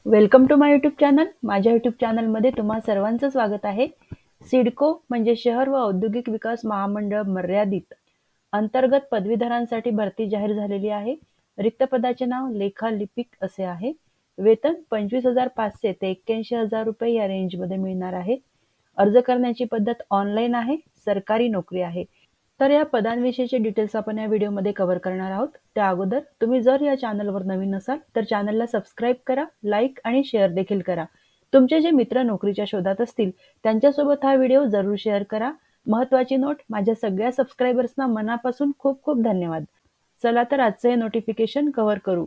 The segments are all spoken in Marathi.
Welcome to my YouTube channel. माझ्या यूट्यूब चॅनलमध्ये तुम्हा सर्वांचं स्वागत आहे. सिडको म्हणजे शहर व औद्योगिक विकास महामंडळ मर्यादित अंतर्गत पदवीधरांसाठी भरती जाहीर झालेली आहे. रिक्त पदाचे नाव लेखालिपिक असे आहे. वेतन 25,500 ते 81,000 रुपये या रेंजमध्ये मिळणार आहे. अर्ज करण्याची पद्धत ऑनलाईन आहे. सरकारी नोकरी आहे. तर या पदांविषयीचे डिटेल्स आपण या व्हिडिओमध्ये कव्हर करणार आहोत. त्या अगोदर तुम्ही जर या चॅनलवर नवीन असाल तर चॅनलला सबस्क्राईब करा, लाईक आणि शेअर देखील करा. तुमचे जे मित्र नोकरीच्या शोधात असतील त्यांच्यासोबत हा व्हिडिओ जरूर शेअर करा. महत्त्वाची नोट, माझ्या सगळ्या सबस्क्रायबर्सना मनापासून खूप खूप धन्यवाद. चला तर आजचे हे नोटिफिकेशन कव्हर करू.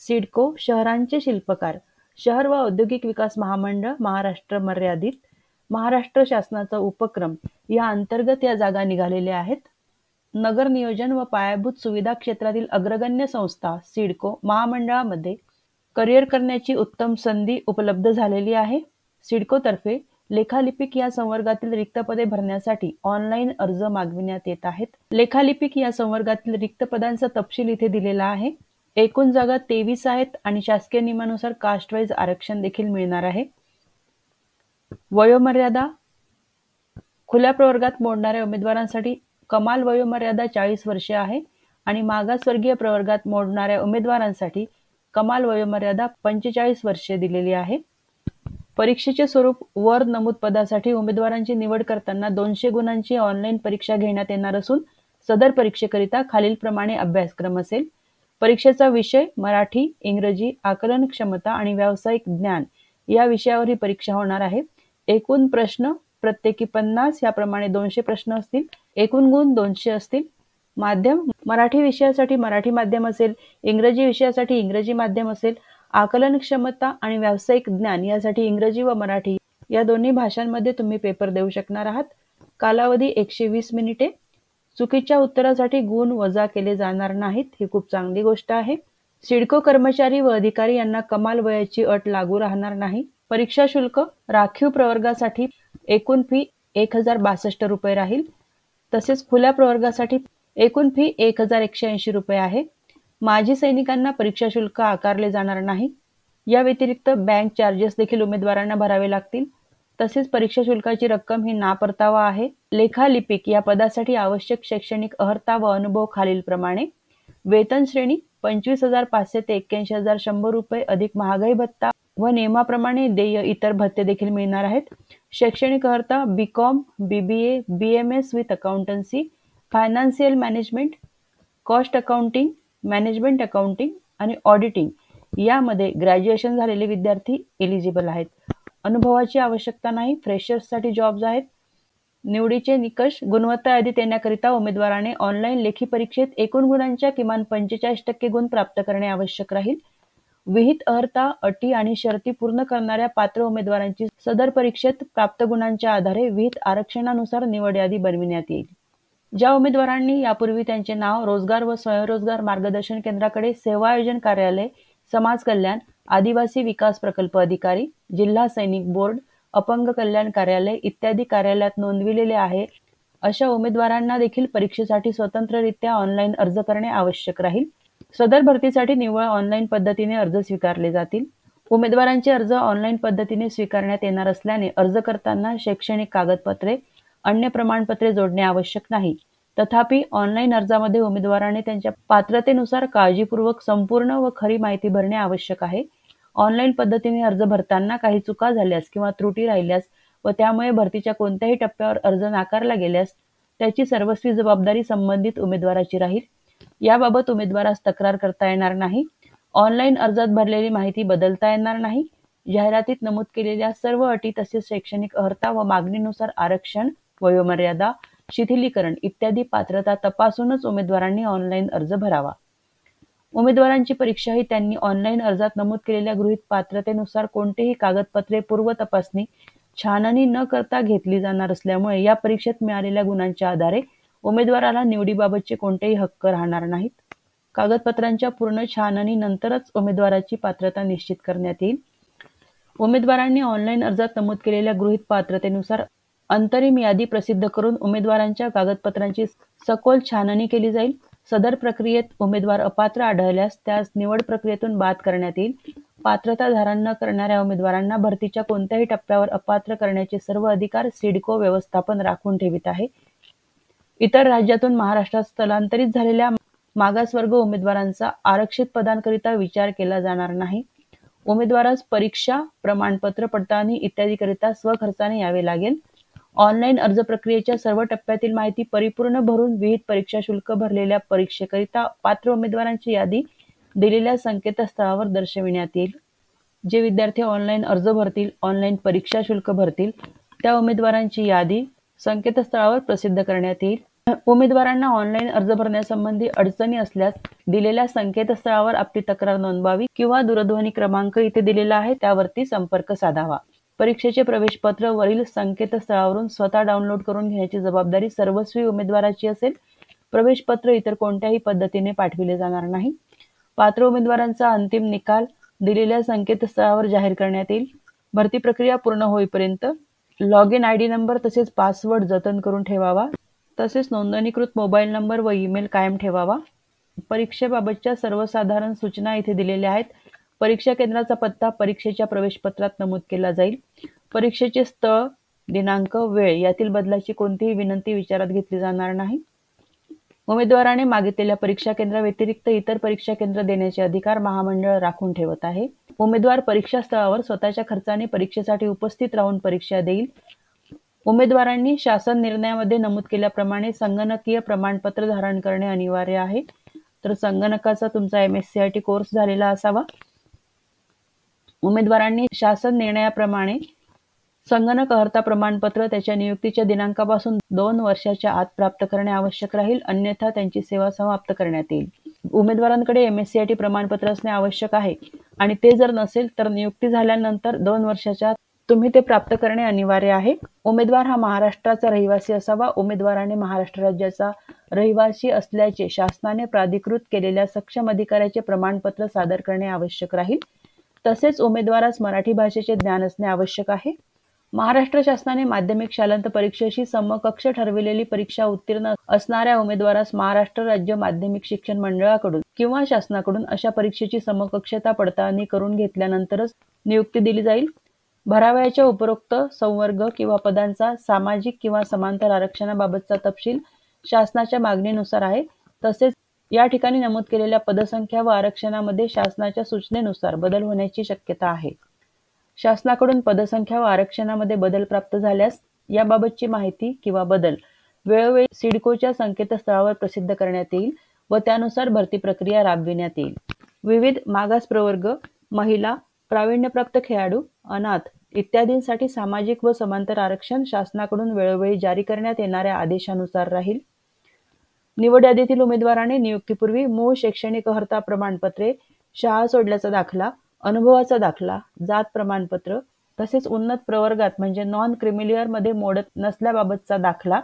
सिडको शहरांचे शिल्पकार, शहर व औद्योगिक विकास महामंडळ महाराष्ट्र मर्यादित, महाराष्ट्र शासनाचा उपक्रम या अंतर्गत या जागा निघालेल्या आहेत. नगर नियोजन व पायाभूत सुविधा क्षेत्रातील अग्रगण्य संस्था सिडको महामंडळामध्ये करिअर करण्याची उत्तम संधी उपलब्ध झालेली आहे. सिडकोतर्फे लेखालिपिक या संवर्गातील रिक्त पदे भरण्यासाठी ऑनलाईन अर्ज मागविण्यात येत आहेत. लेखालिपिक या संवर्गातील रिक्त पदांचा तपशील इथे दिलेला आहे. एकूण जागा 23 आहेत आणि शासकीय नियमानुसार कास्ट वाईज आरक्षण देखील मिळणार आहे. वयोमर्यादा, खुल्या प्रवर्गात मोडणाऱ्या उमेदवारांसाठी कमाल वयोमर्यादा 40 वर्षे आहे आणि मागासवर्गीय प्रवर्गात मोडणाऱ्या उमेदवारांसाठी कमाल वयोमर्यादा 45 वर्षे दिलेली आहे. परीक्षेचे स्वरूप, वर नमूद पदासाठी उमेदवारांची निवड करताना 200 गुणांची ऑनलाईन परीक्षा घेण्यात येणार असून सदर परीक्षेकरिता खालीलप्रमाणे अभ्यासक्रम असेल. परीक्षेचा विषय मराठी, इंग्रजी, आकलन क्षमता आणि व्यावसायिक ज्ञान या विषयावर ही परीक्षा होणार आहे. एकूण प्रश्न प्रत्येकी 50 याप्रमाणे 200 प्रश्न असतील. एकूण गुण 200 असतील. माध्यम, मराठी विषयासाठी मराठी माध्यम असेल, इंग्रजी विषयासाठी इंग्रजी माध्यम असेल. आकलन क्षमता आणि व्यावसायिक ज्ञान यासाठी इंग्रजी व मराठी या दोन्ही भाषांमध्ये तुम्ही पेपर देऊ शकणार आहात. कालावधी 120 मिनिटे. चुकीच्या उत्तरासाठी गुण वजा केले जाणार नाहीत, ही खूप चांगली गोष्ट आहे. सिडको कर्मचारी व अधिकारी यांना कमाल वयाची अट लागू राहणार नाही. परीक्षा शुल्क, राखीव प्रवर्गासाठी एकूण फी 1,062 रुपये राहील. तसेच खुल्या प्रवर्गासाठी एकूण फी 1,180 रुपये आहे. माजी सैनिकांना परीक्षा शुल्क आकारले जाणार नाही. या व्यतिरिक्त बँक चार्जेस देखील उमेदवारांना भरावे लागतील. तसेच परीक्षा शुल्काची रक्कम ही नापरतावा आहे. लेखालिपिक या पदासाठी आवश्यक शैक्षणिक अर्हता व अनुभव खालीलप्रमाणे. वेतन श्रेणी 25,500 ते 81,100 रुपये अधिक महागाई भत्ता व नियमाप्रमाणे देय इतर भत्ते देखील मिळणार आहेत. शैक्षणिक अर्हता BCom, BBA, BMS with accountancy, financial management, cost accounting, management accounting आणि ऑडिटिंग यामध्ये ग्रॅज्युएशन झालेले विद्यार्थी एलिजिबल आहेत. अनुभवाची आवश्यकता नाही. फ्रेशर्ससाठी जॉब्स आहेत. निवडीचे निकष, गुणवत्ता यादीत येण्याकरिता उमेदवाराने ऑनलाईन लेखी परीक्षेत एकूण गुणांच्या किमान 45% गुण प्राप्त करणे आवश्यक राहील. विहित अर्हता, अटी आणि शर्ती पूर्ण करणाऱ्या पात्र उमेदवारांची सदर परीक्षेत प्राप्त गुणांच्या आधारे विहित आरक्षणानुसार निवड यादी बनविण्यात येईल. ज्या उमेदवारांनी यापूर्वी त्यांचे नाव रोजगार व स्वयंरोजगार मार्गदर्शन केंद्राकडे सेवा आयोजन कार्यालय, समाज कल्याण, आदिवासी विकास प्रकल्प अधिकारी, जिल्हा सैनिक बोर्ड, अपंग कल्याण कार्यालय इत्यादी कार्यालयात नोंदविलेले आहे अशा उमेदवारांना देखील परीक्षेसाठी स्वतंत्ररित्या ऑनलाईन अर्ज करणे आवश्यक राहील. सदर भरतीसाठी निव्वळ ऑनलाईन पद्धतीने अर्ज स्वीकारले जातील. उमेदवारांचे अर्ज ऑनलाईन पद्धतीने स्वीकारण्यात येणार असल्याने अर्ज करताना शैक्षणिक कागदपत्रे, अन्य प्रमाणपत्रे जोडणे आवश्यक नाही. तथापि ऑनलाईन अर्जामध्ये उमेदवाराने त्यांच्या पात्रतेनुसार काळजीपूर्वक संपूर्ण व खरी माहिती भरणे आवश्यक आहे. ऑनलाईन पद्धतीने अर्ज भरताना काही चुका झाल्यास किंवा त्रुटी राहिल्यास व त्यामुळे भरतीच्या कोणत्याही टप्प्यावर अर्ज नाकारला गेल्यास त्याची सर्वस्वी जबाबदारी संबंधित उमेदवाराची राहील. याबाबत उमेदवारास तक्रार करता येणार नाही. ऑनलाईन अर्जात भरलेली माहिती बदलता येणार नाही. जाहिरातीत नमूद केलेल्या सर्व अटी तसेच शैक्षणिक अर्हता व मागणीनुसार आरक्षण, वयोमर्यादा, शिथिलीकरण इत्यादी पात्रता तपासूनच उमेदवारांनी ऑनलाईन अर्ज भरावा. उमेदवारांची परीक्षा ही त्यांनी ऑनलाईन अर्जात नमूद केलेल्या गृहीत पात्रतेनुसार कोणतेही कागदपत्रे पूर्व तपासणी, छाननी न करता घेतली जाणार असल्यामुळे या परीक्षेत मिळालेल्या गुणांच्या आधारे उमेदवाराला निवडीबाबतचे कोणतेही हक्क राहणार नाहीत. कागदपत्रांच्या पूर्ण छाननी नंतरच उमेदवाराची पात्रता निश्चित करण्यात येईल. उमेदवारांनी ऑनलाईन अर्जात नमूद केलेल्या गृहीत पात्रतेनुसार अंतरिम यादी प्रसिद्ध करून उमेदवारांच्या कागदपत्रांची सखोल छाननी केली जाईल. सदर प्रक्रियेत उमेदवार अपात्र आढळल्यास त्यास निवड प्रक्रियेतून बाद करण्यात येईल. पात्रता धारण न करणाऱ्या उमेदवारांना भरतीच्या कोणत्याही टप्प्यावर अपात्र करण्याचे सर्व अधिकार सिडको व्यवस्थापन राखून ठेवीत आहे. इतर राज्यातून महाराष्ट्रात स्थलांतरित झालेल्या मागासवर्ग उमेदवारांचा आरक्षित पदांकरिता विचार केला जाणार नाही. उमेदवारास परीक्षा, प्रमाणपत्र पडताळणी इत्यादीकरिता स्वखर्चाने यावे लागेल. ऑनलाईन अर्ज प्रक्रियेच्या सर्व टप्प्यातील माहिती परिपूर्ण भरून विहित परीक्षा शुल्क भरलेल्या परीक्षेकरिता पात्र उमेदवारांची यादी दिलेल्या संकेतस्थळावर दर्शविण्यात येईल. जे विद्यार्थी ऑनलाईन अर्ज भरतील, ऑनलाईन परीक्षा शुल्क भरतील, त्या उमेदवारांची यादी संकेतस्थळावर प्रसिद्ध करण्यात येईल. उमेदवारांना ऑनलाईन अर्ज भरण्यासंबंधी अडचणी असल्यास दिलेल्या संकेतस्थळावर आपली तक्रार नोंदवावी किंवा दूरध्वनी क्रमांक इथे दिलेला आहे त्यावरती संपर्क साधावा. परीक्षेचे प्रवेशपत्र वरील संकेतस्थळावरून स्वतः डाउनलोड करून घेण्याची जबाबदारी सर्वस्वी उमेदवाराची असेल. प्रवेशपत्र इतर कोणत्याही पद्धतीने पाठविले जाणार नाही. पात्र उमेदवारांचा अंतिम निकाल दिलेल्या संकेतस्थळावर जाहीर करण्यात येईल. भरती प्रक्रिया पूर्ण होईपर्यंत लॉग इन ID नंबर तसेच पासवर्ड जतन करून ठेवावा. तसेच नोंदणीकृत मोबाईल नंबर व ईमेल कायम ठेवावा. परीक्षेबाबतच्या सर्वसाधारण सूचना इथे दिलेल्या आहेत. परीक्षा केंद्राचा पत्ता परीक्षेच्या प्रवेशपत्रात नमूद केला जाईल. परीक्षेचे स्थळ, दिनांक, वेळ यातील बदलाची कोणतीही विनंती विचारात घेतली जाणार नाही. उमेदवाराने मागितलेल्या परीक्षा केंद्राव्यतिरिक्त इतर परीक्षा केंद्र देण्याचे अधिकार महामंडळ राखून ठेवत आहे. उमेदवार परीक्षा स्थळावर स्वतःच्या खर्चाने परीक्षेसाठी उपस्थित राहून परीक्षा देईल. उमेदवारांनी शासन निर्णयामध्ये नमूद केल्याप्रमाणे संगणकीय प्रमाणपत्र धारण करणे अनिवार्य आहे. तर संगणकाचा तुमचा MSCIT कोर्स झालेला असावा. उमेदवारांनी शासन निर्णयाप्रमाणे संगणक अर्हता प्रमाणपत्र त्याच्या नियुक्तीच्या दिनांकापासून 2 वर्षाच्या आत प्राप्त करणे आवश्यक राहील, अन्यथा त्यांची सेवा समाप्त करण्यात येईल. उमेदवारांकडे MSCIT प्रमाणपत्र असणे आवश्यक आहे आणि ते जर नसेल तर नियुक्ती झाल्यानंतर 2 वर्षाच्या आत तुम्ही ते प्राप्त करणे अनिवार्य आहे. उमेदवार हा महाराष्ट्राचा रहिवासी असावा. उमेदवाराने महाराष्ट्र राज्याचा रहिवासी असल्याचे शासनाने प्राधिकृत केलेल्या सक्षम अधिकाऱ्याचे प्रमाणपत्र सादर करणे आवश्यक राहील. तसेच उमेदवारास मराठी भाषेचे ज्ञान असणे आवश्यक आहे. महाराष्ट्र शासनाने माध्यमिक शालांत परीक्षेशी समकक्ष ठरविलेली परीक्षा उत्तीर्ण असणाऱ्या उमेदवारास महाराष्ट्र राज्य माध्यमिक शिक्षण मंडळाकडून किंवा शासनाकडून अशा परीक्षेची समकक्षता पडताळणी करून घेतल्यानंतरच नियुक्ती दिली जाईल. भरावयाच्या उपरोक्त संवर्ग किंवा पदांचा सामाजिक किंवा समांतर आरक्षणाबाबतचा तपशील शासनाच्या मागणीनुसार आहे. तसेच या ठिकाणी नमूद केलेल्या पदसंख्या व आरक्षणामध्ये शासनाच्या सूचनेनुसार बदल होण्याची शक्यता आहे. शासनाकडून पदसंख्या व आरक्षणामध्ये बदल प्राप्त झाल्यास याबाबतची माहिती किंवा बदल वेळोवेळी सिडकोच्या संकेतस्थळावर प्रसिद्ध करण्यात येईल व त्यानुसार भरती प्रक्रिया राबविण्यात येईल. विविध मागास प्रवर्ग, महिला, प्रावीण्यप्राप्त खेळाडू, अनाथ इत्यादींसाठी सामाजिक व समांतर आरक्षण शासनाकडून वेळोवेळी जारी करण्यात येणाऱ्या आदेशानुसार राहील. निवड यादीतील उमेदवाराने नियुक्तीपूर्वी मूळ शैक्षणिक अर्हता प्रमाणपत्रे, शाळा सोडल्याचा दाखला, अनुभवाचा दाखला, जात प्रमाणपत्र तसेच उन्नत प्रवर्गात म्हणजे नॉन क्रिमिलियर मध्ये मोडत नसल्याबाबतचा दाखला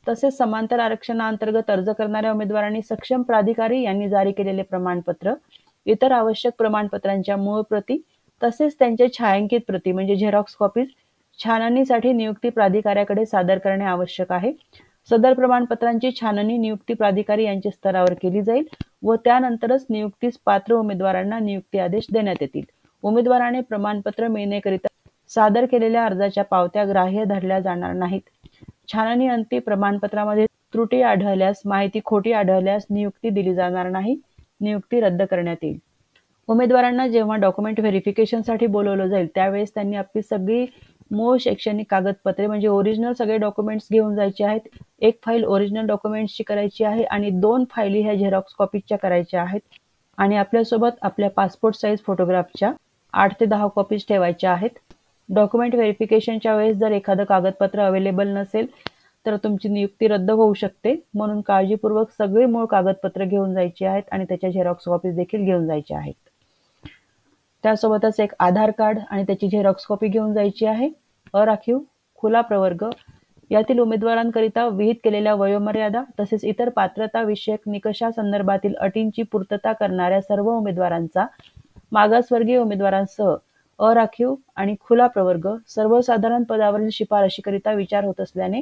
तसेच समांतर आरक्षणाअंतर्गत अर्ज करणाऱ्या उमेदवारांनी सक्षम प्राधिकारी यांनी जारी केलेले प्रमाणपत्र, इतर आवश्यक प्रमाणपत्रांच्या मूळ प्रती तसेच त्यांचे छायांकित प्रती म्हणजे झेरॉक्स कॉपीज छाननीसाठी नियुक्ती प्राधिकाऱ्याकडे सादर करणे आवश्यक आहे. सदर प्रमाणपत्रांची छाननी नियुक्ती प्राधिकारी यांच्या स्तरावर केली जाईल व त्यानंतरच नियुक्तीस पात्र उमेदवारांना नियुक्ती आदेश देण्यात येतील. उमेदवाराने प्रमाणपत्र मिळण्याकरिता सादर केलेल्या अर्जाच्या पावत्या ग्राह्य धरल्या जाणार नाहीत. छाननी अंती प्रमाणपत्रामध्ये त्रुटी आढळल्यास, माहिती खोटी आढळल्यास नियुक्ती दिली जाणार नाही, नियुक्ती रद्द करण्यात येईल. उमेदवारांना जेव्हा डॉक्युमेंट व्हेरिफिकेशनसाठी बोलवलं जाईल त्यावेळेस त्यांनी आपली सगळी मूळ शैक्षणिक कागदपत्रे म्हणजे ओरिजिनल सगळे डॉक्युमेंट्स घेऊन जायचे आहेत. एक फाईल ओरिजिनल डॉक्युमेंट्सची करायची आहे आणि 2 फाईली ह्या झेरॉक्स कॉपीजच्या करायच्या आहेत आणि आपल्यासोबत आपल्या पासपोर्ट साईज फोटोग्राफच्या 8 ते 10 कॉपीज ठेवायच्या आहेत. डॉक्युमेंट व्हेरिफिकेशनच्या वेळेस जर एखादं कागदपत्र अवेलेबल नसेल तर तुमची नियुक्ती रद्द होऊ शकते. म्हणून काळजीपूर्वक सगळी मूळ कागदपत्र घेऊन जायची आहेत आणि त्याच्या झेरॉक्स कॉपीज देखील घेऊन जायच्या आहेत. त्यासोबतच एक आधार कार्ड आणि त्याची झेरॉक्स कॉपी घेऊन जायची आहे. अराखीव, खुला प्रवर्ग यातील उमेदवारांकरिता विहित केलेल्या वयोमर्यादा तसेच इतर पात्रता विषयक निकषासंदर्भातील अटींची पूर्तता करणाऱ्या सर्व उमेदवारांचा मागासवर्गीय उमेदवारांसह अराखीव आणि खुला प्रवर्ग सर्वसाधारण पदावरील शिफारशीकरिता विचार होत असल्याने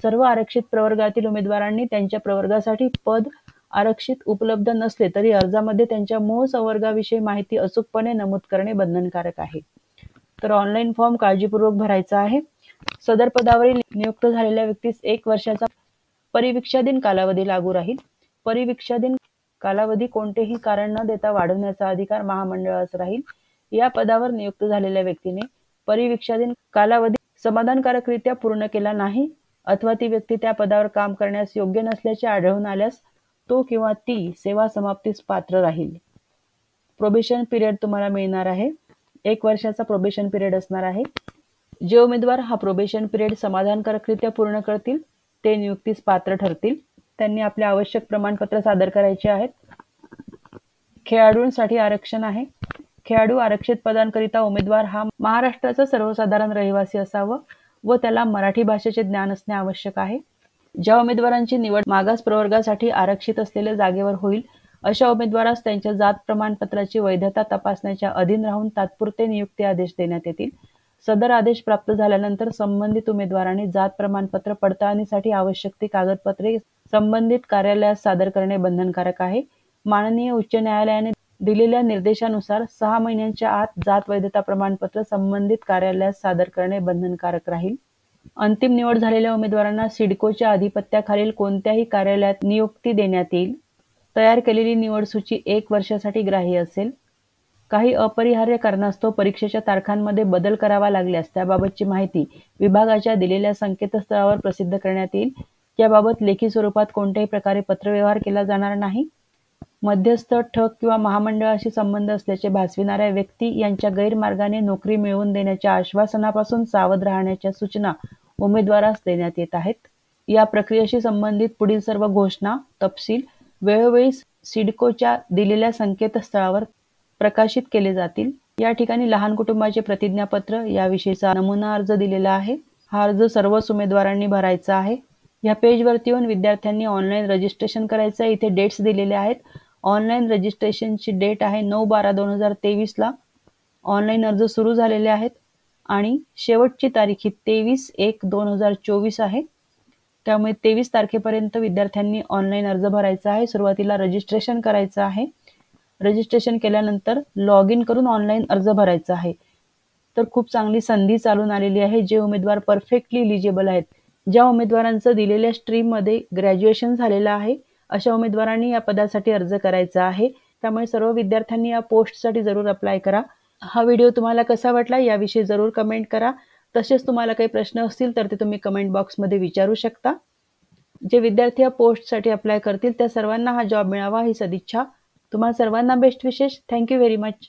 सर्व आरक्षित प्रवर्गातील उमेदवारांनी त्यांच्या प्रवर्गासाठी पद आरक्षित उपलब्ध नसले तरी अर्जामध्ये त्यांच्या मूळ संवर्गाविषयी माहिती अचूकपणे नमूद करणे बंधनकारक आहे. तर ऑनलाईन फॉर्म काळजीपूर्वक भरायचा आहे. सदर पदावरील नियुक्त झालेल्या व्यक्तीस 1 वर्षाचा परिवीक्षाधीन कालावधी लागू राहील. परिवीक्षाधीन कालावधी कोणतेही कारण न देता वाढवण्याचा अधिकार महामंडळास राहील. या पदावर नियुक्त झालेल्या व्यक्तीने परिवीक्षाधीन कालावधी समाधानकारकरित्या पूर्ण केला नाही अथवा ती व्यक्ती त्या पदावर काम करण्यास योग्य नसल्याचे आढळून आल्यास तो किंवा ती सेवा समाप्तीस पात्र राहील. प्रोबेशन पिरियड तुम्हाला मिळणार आहे. 1 वर्षाचा प्रोबेशन पिरियड असणार आहे. जे उमेदवार हा प्रोबेशन पिरियड समाधानकारकरित्या पूर्ण करतील ते नियुक्तीस पात्र ठरतील. त्यांनी आपले आवश्यक प्रमाणपत्र सादर करायचे आहेत. खेळाडूंसाठी आरक्षण आहे. खेळाडू आरक्षित पदांकरिता उमेदवार हा महाराष्ट्राचा सर्वसाधारण रहिवासी असावा व त्याला मराठी भाषेचे ज्ञान असणे आवश्यक आहे. ज्या उमेदवारांची निवड मागास प्रवर्गासाठी आरक्षित असलेल्या जागेवर होईल अशा उमेदवारास त्यांच्या जात प्रमाणपत्राची वैधता तपासण्याच्या अधीन राहून तात्पुरते नियुक्ती आदेश देण्यात येतील. सदर आदेश प्राप्त झाल्यानंतर संबंधित उमेदवारांनी जात प्रमाणपत्र पडताळणीसाठी आवश्यक ती कागदपत्रे संबंधित कार्यालयास सादर करणे बंधनकारक आहे. माननीय उच्च न्यायालयाने दिलेल्या निर्देशानुसार 6 महिन्यांच्या आत जात वैधता प्रमाणपत्र संबंधित कार्यालयास सादर करणे बंधनकारक राहील. अंतिम निवड झालेल्या उमेदवारांना सिडकोच्या अधिपत्याखालील कोणत्याही कार्यालयात नियुक्ती देण्यात येईल. तयार केलेली निवड सूची 1 वर्षासाठी ग्राह्य असेल. काही अपरिहार्य कारणास्तव परीक्षेच्या तारखांमध्ये बदल करावा लागल्यास त्याबाबतची माहिती विभागाच्या दिलेल्या संकेतस्थळावर प्रसिद्ध करण्यात येईल. याबाबत लेखी स्वरूपात कोणत्याही प्रकारे पत्रव्यवहार केला जाणार नाही. मध्यस्थ, ठग किंवा महामंडळाशी संबंध असल्याचे भासविणाऱ्या व्यक्ती यांच्या गैरमार्गाने नोकरी मिळवून देण्याच्या आश्वासनापासून सावध राहण्याच्या सूचना उमेदवारास देण्यात येत आहेत. या प्रक्रियेशी संबंधित पुढील सर्व घोषणा, तपशील वेळोवेळी सिडकोच्या दिलेल्या संकेतस्थळावर प्रकाशित केले जातील. या ठिकाणी लहान कुटुंबाचे प्रतिज्ञापत्र याविषयीचा नमुना अर्ज दिलेला आहे. हा अर्ज सर्वच उमेदवारांनी भरायचा आहे. या पेजवरती येऊन विद्यार्थ्यांनी ऑनलाईन रजिस्ट्रेशन करायचं आहे. इथे डेट्स दिलेले आहेत. ऑनलाईन रजिस्ट्रेशनची डेट आहे 9/12/2023 ला. ऑनलाईन अर्ज सुरू झालेले आहेत आणि शेवटची तारीख ही 23/1/2024 आहे. त्यामुळे 23 तारखेपर्यंत विद्यार्थ्यांनी ऑनलाईन अर्ज भरायचा आहे. सुरुवातीला रजिस्ट्रेशन करायचं आहे. रजिस्ट्रेशन केल्यानंतर लॉग इन करून ऑनलाईन अर्ज भरायचा आहे. तर खूप चांगली संधी चालून आलेली आहे. जे उमेदवार परफेक्टली इलिजिबल आहेत, ज्या उमेदवारांचं दिलेल्या स्ट्रीममध्ये ग्रॅज्युएशन झालेलं आहे, अशा उमेदवारांनी या पदासाठी अर्ज करायचा आहे. त्यामुळे सर्व विद्यार्थ्यांनी या पोस्टसाठी जरूर अप्लाय करा. हा व्हिडिओ तुम्हाला कसा वाटला याविषयी जरूर कमेंट करा. तसेच तुम्हाला काही प्रश्न असतील तर ते तुम्ही कमेंट बॉक्समध्ये विचारू शकता. जे विद्यार्थी या पोस्टसाठी अप्लाय करतील त्या सर्वांना हा जॉब मिळावा ही सदिच्छा. तुम्हाला सर्वांना बेस्ट विशेष. Thank you very much.